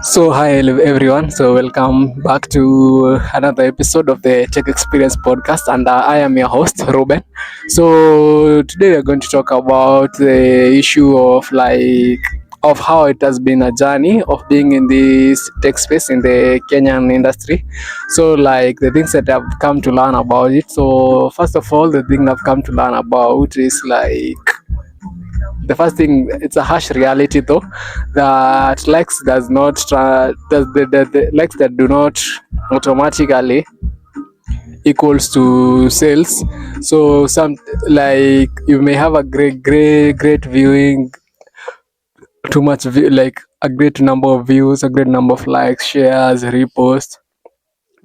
So, hi everyone. So, welcome back to another episode of the Tech Experience podcast, and I am your host, Ruben. So, today we're going to talk about the issue of how it has been a journey of being in this tech space in the Kenyan industry. So, like the things that I've come to learn about it. So, first of all, the thing I've come to learn about is the first thing, it's a harsh reality though, that likes does not does the likes that do not automatically equals to sales. So some, like, you may have a great viewing, too much like a great number of views, a great number of likes, shares, reposts,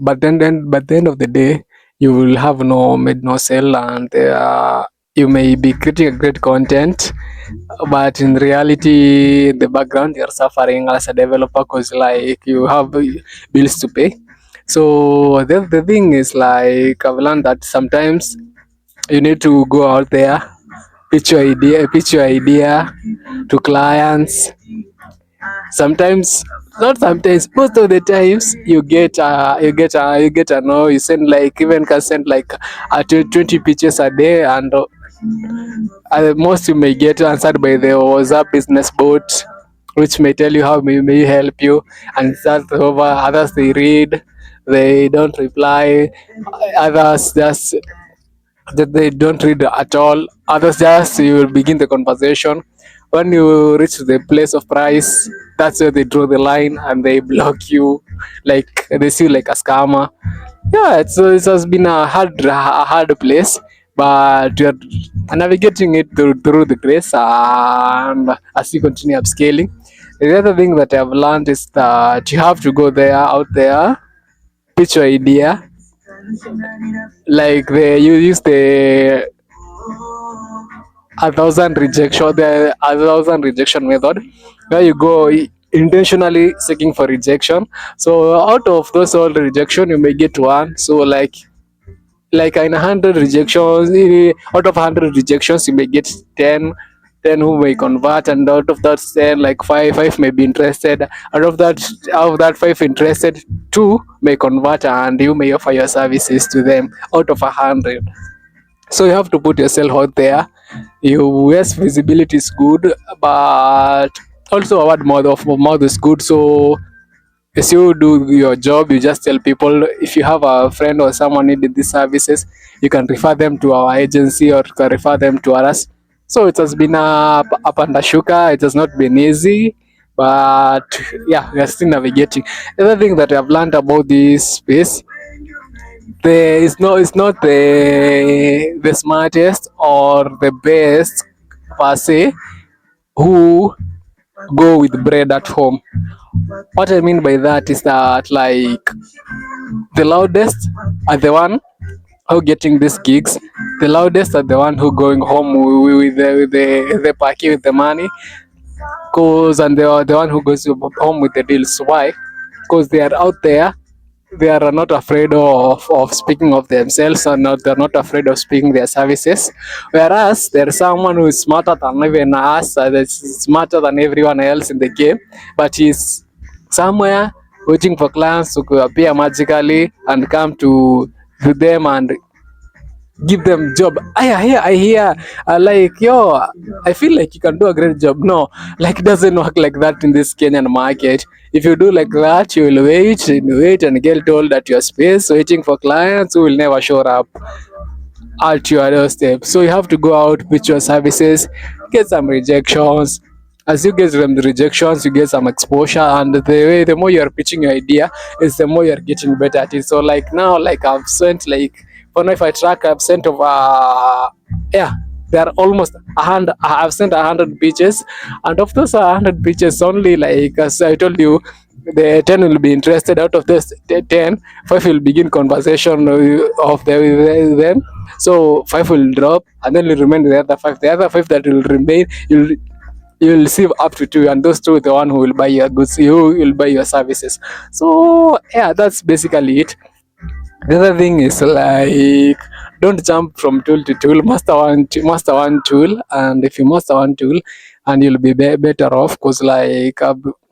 but then by the end of the day you will have no sale, and you may be creating a great content, but in reality in the background you're suffering as a developer because like you have bills to pay. So the thing is, like, I've learned that sometimes you need to go out there, pitch your idea to clients. Sometimes, not sometimes, most of the times you get a no. You send, like, even can send like 20 pitches a day, and most you may get answered by the WhatsApp business bot, which may tell you how may help you, and that's over. Others, they read, they don't reply. Others just that they don't read at all. Others, just you will begin the conversation. When you reach the place of price, that's where they draw the line and they block you, like they see you like a scammer. Yeah, it has been a hard place, but we are navigating it through the grace, and as you continue upscaling. The other thing that I've learned is that you have to go there, out there, pitch your idea, like you use the a thousand rejection method, where you go intentionally seeking for rejection. So out of those all the rejection you may get one. So like in 100 rejections, out of 100 rejections you may get 10 who may convert, and out of that 10, like five may be interested. Out of that five interested, two may convert, and you may offer your services to them out of 100. So you have to put yourself out there. Yes, visibility is good, but also a word of mouth is good. So as you do your job, you just tell people, if you have a friend or someone needing these services, you can refer them to our agency, or you can refer them to us. So it has been up and a shuka. It has not been easy, but yeah, we are still navigating. The other thing that I've learned about this space, it's not the smartest or the best per se who go with bread at home. What I mean by that is that, like, the loudest are the one who getting these gigs. The loudest are the one who going home with the party, with the money, cause, and they are the one who goes home with the deals. Why? Because they are out there. They are not afraid of speaking of themselves, and they're not afraid of speaking their services. Whereas there's someone who is smarter than even us, that's smarter than everyone else in the game, but he's somewhere waiting for clients to appear magically and come to them and give them job. I hear, like, yo, I feel like you can do a great job. No, like, it doesn't work like that in this Kenyan market. If you do like that, you will wait and get told at your space waiting for clients who will never show up at your doorstep. So you have to go out, pitch your services, get some rejections. As you get them the rejections, you get some exposure, and the more you're pitching your idea, is the more you're getting better at it. So like now, like, I've sent, like, for now, if I track, I've sent over, yeah, there are almost 100. I've sent 100 pitches, and of those 100 pitches, only, like, as I told you, the 10 will be interested. Out of those 10, 5 will begin conversation with them. So 5 will drop, and then will remain the other 5. The other 5 that will remain, you'll receive up to 2, and those 2 the one who will buy your goods, you will buy your services. So yeah, that's basically it. The other thing is, like, don't jump from tool to tool. Master one tool, and if you master one tool, and you'll be, better off. Because like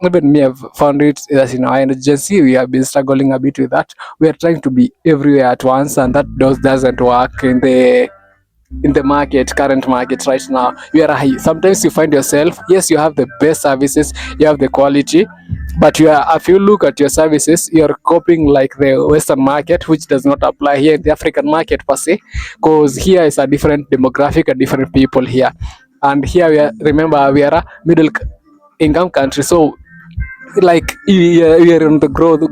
even me, I've found it that in our agency we have been struggling a bit with that. We are trying to be everywhere at once, and that doesn't work in the market, current market right now. You are high. Sometimes you find yourself, yes, you have the best services, you have the quality, but you are, if you look at your services, you're copying like the Western market, which does not apply here in the African market per se, because here is a different demographic, a different people here. And here we are, remember, we are a middle income country. So like we are on the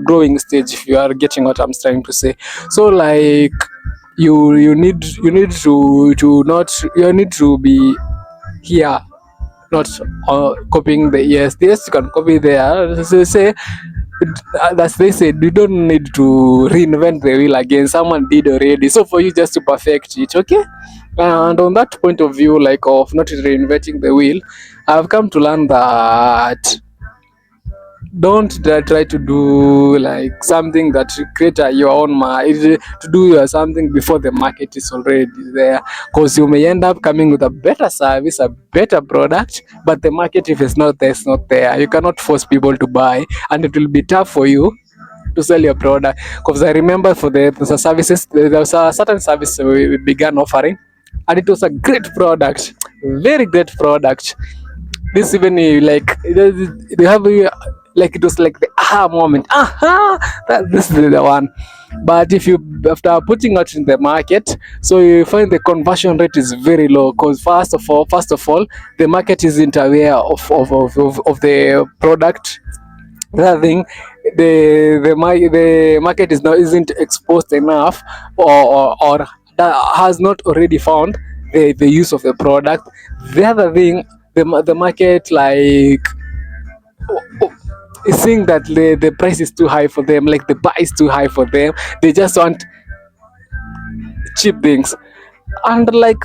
growing stage, if you are getting what I'm trying to say. So like you need to not, you need to be here, not copying the, yes you can copy there. So say, as they said, you don't need to reinvent the wheel again, someone did already, so for you just to perfect it, okay. And on that point of view, like of not reinventing the wheel, I've come to learn that don't try to do like something that you create your own to do your something before the market is already there, because you may end up coming with a better service, a better product, but the market, if it's not there, it's not there. You cannot force people to buy, and it will be tough for you to sell your product. Because I remember for the services, there was a certain service we began offering, and it was a great product, very great product. This even like they have like, it was like the aha moment, aha, that this is the one. But if you, after putting out in the market, so you find the conversion rate is very low, because first of all the market isn't aware of the product. Another thing, the market is now isn't exposed enough, or that has not already found the use of the product. The other thing, the market like is seeing that the price is too high for them, like the buy is too high for them. They just want cheap things, and like,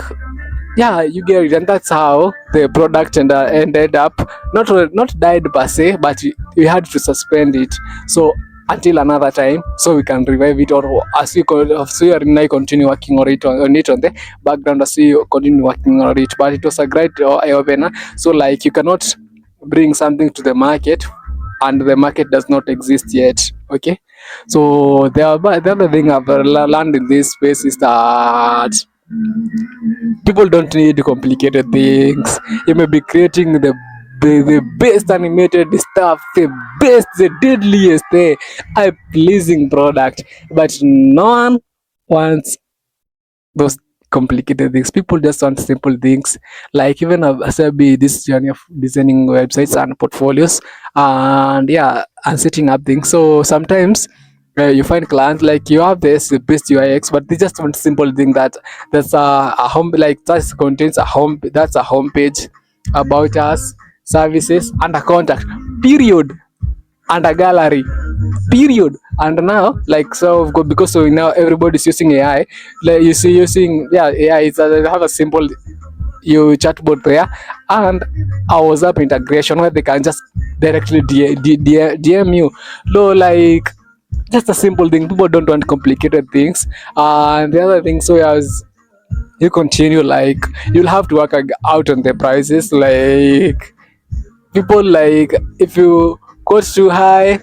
yeah, you get it. And that's how the product ended up not died per se, but we had to suspend it, so until another time, so we can revive it, or as you so you and I continue working on the background, as you continue working on it. But it was a great eye opener. So like, you cannot bring something to the market and the market does not exist yet, okay. So the other thing I've learned in this space is that people don't need complicated things. You may be creating the best animated stuff, the best, the deadliest, the eye pleasing product, but no one wants those complicated things. People just want simple things. Like even as I be this journey of designing websites and portfolios, and yeah, and setting up things. So sometimes you find clients like, you have this the best UIX, but they just want simple thing, that's a home, like that contains a home, that's a home page, about us, services, and a contact, period, and a gallery, period. And now like, so because so now everybody's using AI, like you see using, yeah, AI is have a simple you chatbot there, and a WhatsApp integration where they can just directly DM you. No, like, just a simple thing. People don't want complicated things. And the other thing, so as you continue, like, you'll have to work out on the prices. Like, people, like, if you quote too high,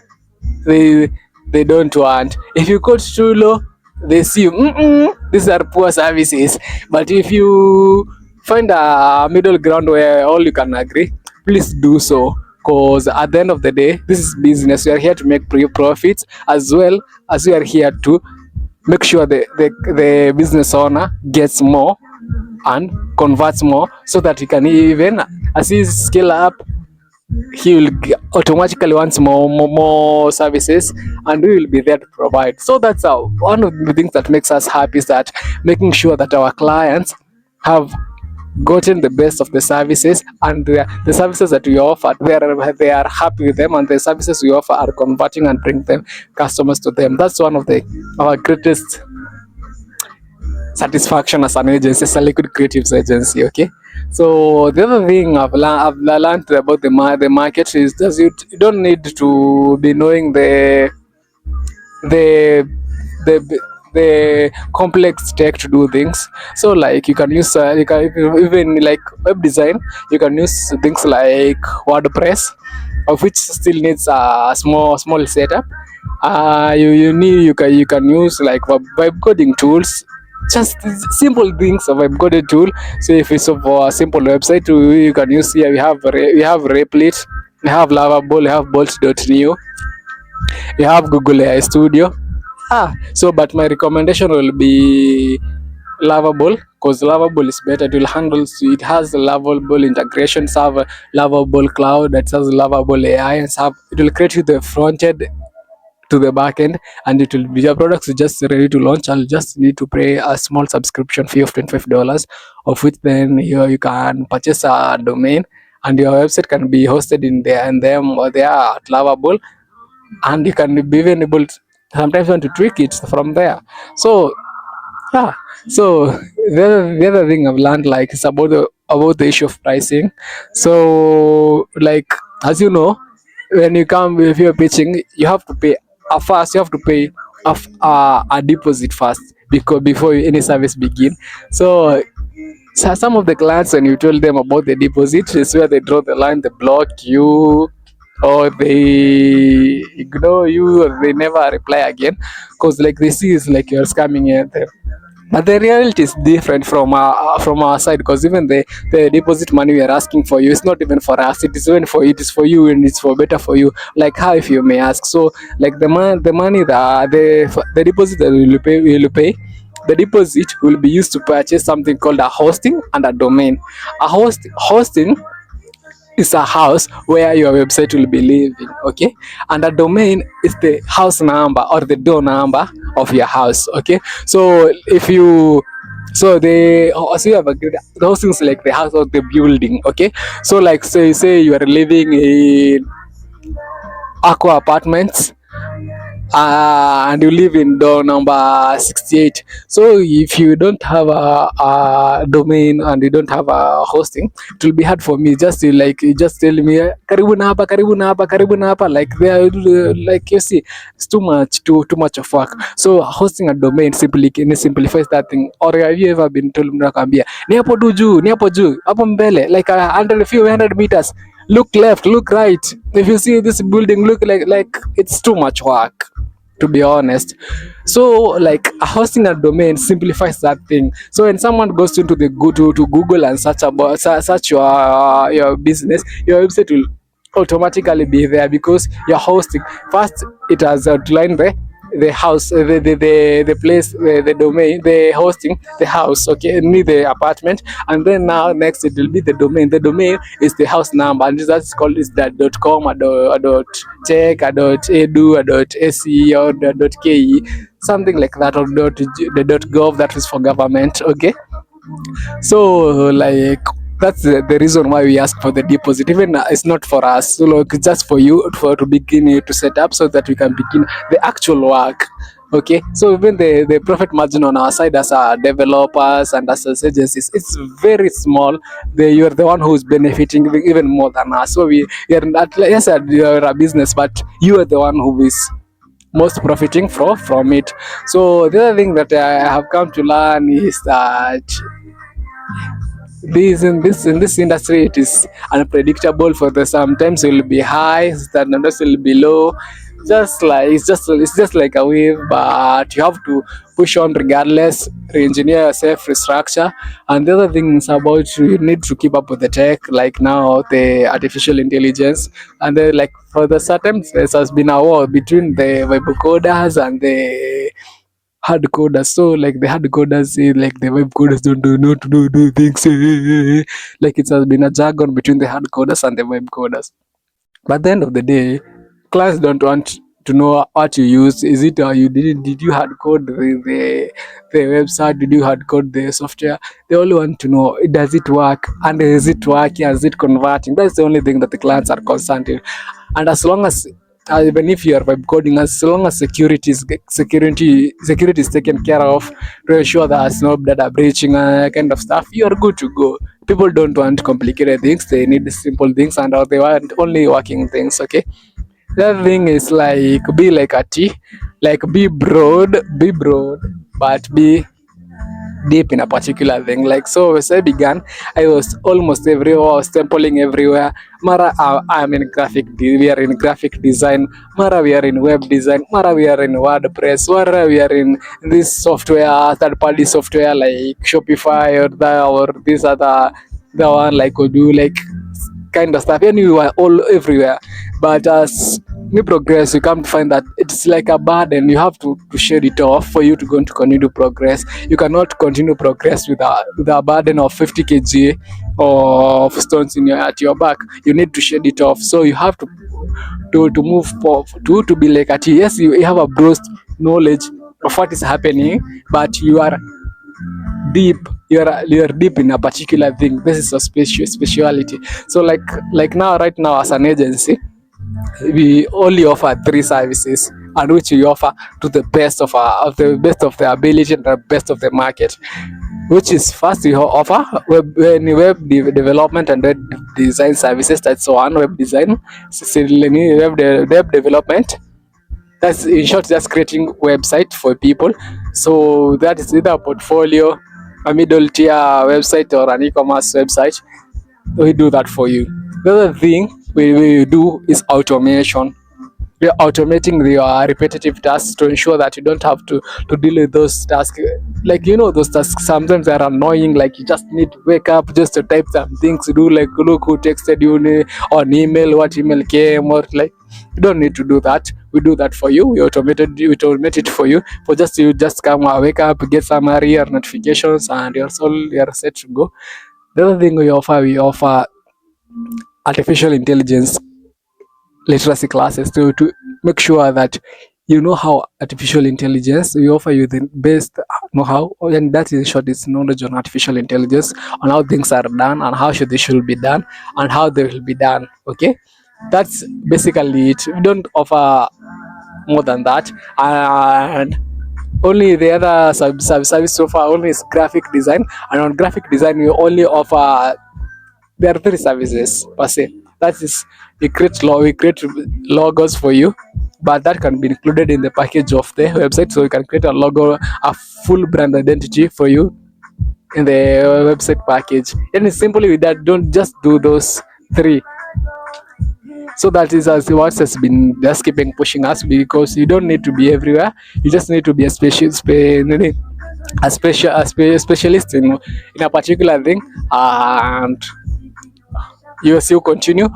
they they don't want. If you quote too low, they see you, these are poor services. But if you find a middle ground where all you can agree, please do so. Because at the end of the day, this is business. We are here to make profits, as well as we are here to make sure the business owner gets more and converts more, so that he can, even as he scale up, he will automatically wants more services, and we will be there to provide. So that's one of the things that makes us happy, is that making sure that our clients have gotten the best of the services, and the services that we offer, they are happy with them, and the services we offer are converting and bring them customers to them. That's one of our greatest satisfaction as an agency, as a liquid creatives agency, okay. So the other thing I've learned about the market is that you don't need to be knowing the the complex tech to do things. So like you can use even like web design, you can use things like WordPress, of which still needs a small setup. You can use like vibe coding tools, just simple things of vibe coding tool. So if it's for a simple website, you can use here. We have Replit, we have Lovable, we have Bolt.new, we have Google AI Studio. So but my recommendation will be Lovable, because Lovable is better. It has lovable integrations, have a lovable cloud that has lovable AI, and have it will create you the front end to the back end, and it will be your products is just ready to launch. I'll just need to pay a small subscription fee of $25, of which then you can purchase a domain, and your website can be hosted in there and them or there at Lovable, and you can be even able to sometimes want to tweak it from there. So yeah. So the other thing I've learned like is about the issue of pricing. So like, as you know, when you come, if you're pitching, you have to pay first. You have to pay a deposit first, because before any service begin. So, so some of the clients, when you told them about the deposit, is where they draw the line, they block you, or they ignore you, or they never reply again, because like they see it's like you're scamming them. But the reality is different from our side, because even the deposit money we are asking for you, it's not even for us, it is even for it is for you, and it's for better for you. Like how, if you may ask. So like the money that the deposit that we will pay, the deposit will be used to purchase something called a hosting and a domain. Hosting is a house where your website will be living, okay, and a domain is the house number or the door number of your house, okay. So if you so you have agreed those things like the house or the building, okay. So like, say you are living in Aqua Apartments, and you live in door number 68. So if you don't have a domain and you don't have a hosting, it will be hard for me just to like, you just tell me karibu na hapa, karibu na hapa, karibu na hapa, like they are like, you see, it's too much of work. So hosting a domain simply simplifies that thing. Or have you ever been told mnakwambia ni hapo tu juu, ni hapo juu, hapo mbele, like a few hundred meters, look left, look right, if you see this building, look like it's too much work, to be honest. So like hosting a domain simplifies that thing. So when someone goes into the to Google and search your business, your website will automatically be there, because you're hosting. First, it has outlined the house, the place, the domain, the hosting, the house, okay, need the apartment, and then now next it will be the domain. The domain is the house number, and that's called is that .com, a dot tech, a dot edu, a dot se, or the dot ke, something like that, or the dot gov, that is for government, okay. So like that's the reason why we ask for the deposit. Even it's not for us, so look, it's just for you, for to begin to set up, so that we can begin the actual work, okay. So even the profit margin on our side as developers and as agencies, it's very small. You're the one who's benefiting even more than us. So you're not, yes, you're a business, but you are the one who is most profiting from it. So the other thing that I have come to learn is that this industry, it is unpredictable. For the sometimes it will be high, sometimes it will be low. Just like it's just like a wave, but you have to push on regardless, re-engineer yourself, restructure. And the other thing is about, you need to keep up with the tech, like now the artificial intelligence. And then like for the certain, there has been a war between the web coders and the hard coders. So like the hard coders say like the web coders don't know to do things. Like it has been a jargon between the hard coders and the web coders. But at the end of the day, clients don't want to know what you use. Is it did you hard code the website? Did you hard code the software? They only want to know, does it work, and is it working? Is it converting? That's the only thing that the clients are concerned with. And as long as even if you are web coding, as long as security is taken care of, to ensure that there's no data breaching kind of stuff, you are good to go. People don't want complicated things; they need simple things, and they want only working things. Okay. The other thing is like be like a T, like be broad, but be deep in a particular thing. Like so, as I began, I was almost everywhere, I was sampling everywhere. Mara, I'm in we are in graphic design. Mara, we are in web design. Mara, we are in WordPress. Mara, we are in this software, third-party software like Shopify or this other the one like Odoo, like kind of stuff. And you are all everywhere. But as we progress, you come to find that it's like a burden. You have to shed it off for you to going to continue to progress. You cannot continue progress with a burden of 50 kg of stones at your back. You need to shed it off. So you have to move for to be like at yes, you have a broad knowledge of what is happening, but you are deep, you're deep in a particular thing. This is a speciality. So like now right now as an agency, we only offer three services, and which we offer to the best of the best of the ability and the best of the market. Which is first we offer development and web design services. That's one. Web design, web development, that's in short just creating website for people. So that is either a portfolio, a middle tier website, or an e-commerce website. We do that for you. The other thing we do is automation. We're automating the repetitive tasks to ensure that you don't have to deal with those tasks. Like those tasks sometimes are annoying. Like you just need to wake up just to type some things to do, like look who texted you on email, what email came, or like you don't need to do that. We do that for you. We automate it for you. For just you just come wake up, get some area notifications, and you're set to go. The other thing we offer artificial intelligence literacy classes to make sure that you know how artificial intelligence. We offer you the best know-how, and that in short is knowledge on artificial intelligence, on how things are done and how they should be done and how they will be done. Okay, that's basically it. We don't offer more than that. And only the other service so far only is graphic design, and on graphic design we only offer, there are three services per se. That is, we create logos for you, but that can be included in the package of the website. So you can create a logo, a full brand identity for you in the website package. And it's simply with that, don't just do those three. So that is as what has been just keeping pushing us, because you don't need to be everywhere. You just need to be a specialist in a particular thing, and you still continue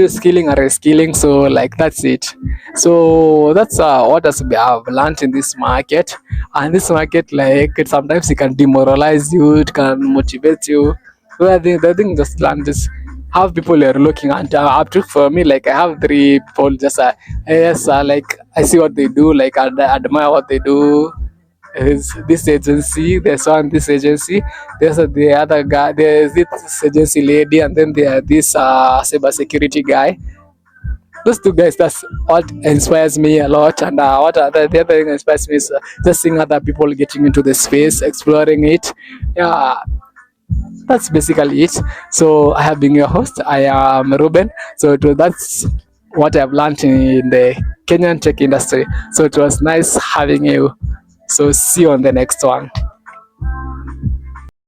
skilling and reskilling. So like that's it. So that's what I've learned in this market. And this market, like sometimes it can demoralize you, it can motivate you. So the thing just learn, just have people you're looking at. Up to for me, like I have three people just yes, like I see what they do, like I admire what they do. Is this agency, there's one this agency, there's the other guy, there's this agency lady, and then there this cyber security guy. Those two guys, that's what inspires me a lot. And the other thing that inspires me is just seeing other people getting into the space, exploring it. Yeah, that's basically it. So I have been your host. I am Ruben. So that's what I've learned in the Kenyan tech industry. So it was nice having you. So see you on the next one.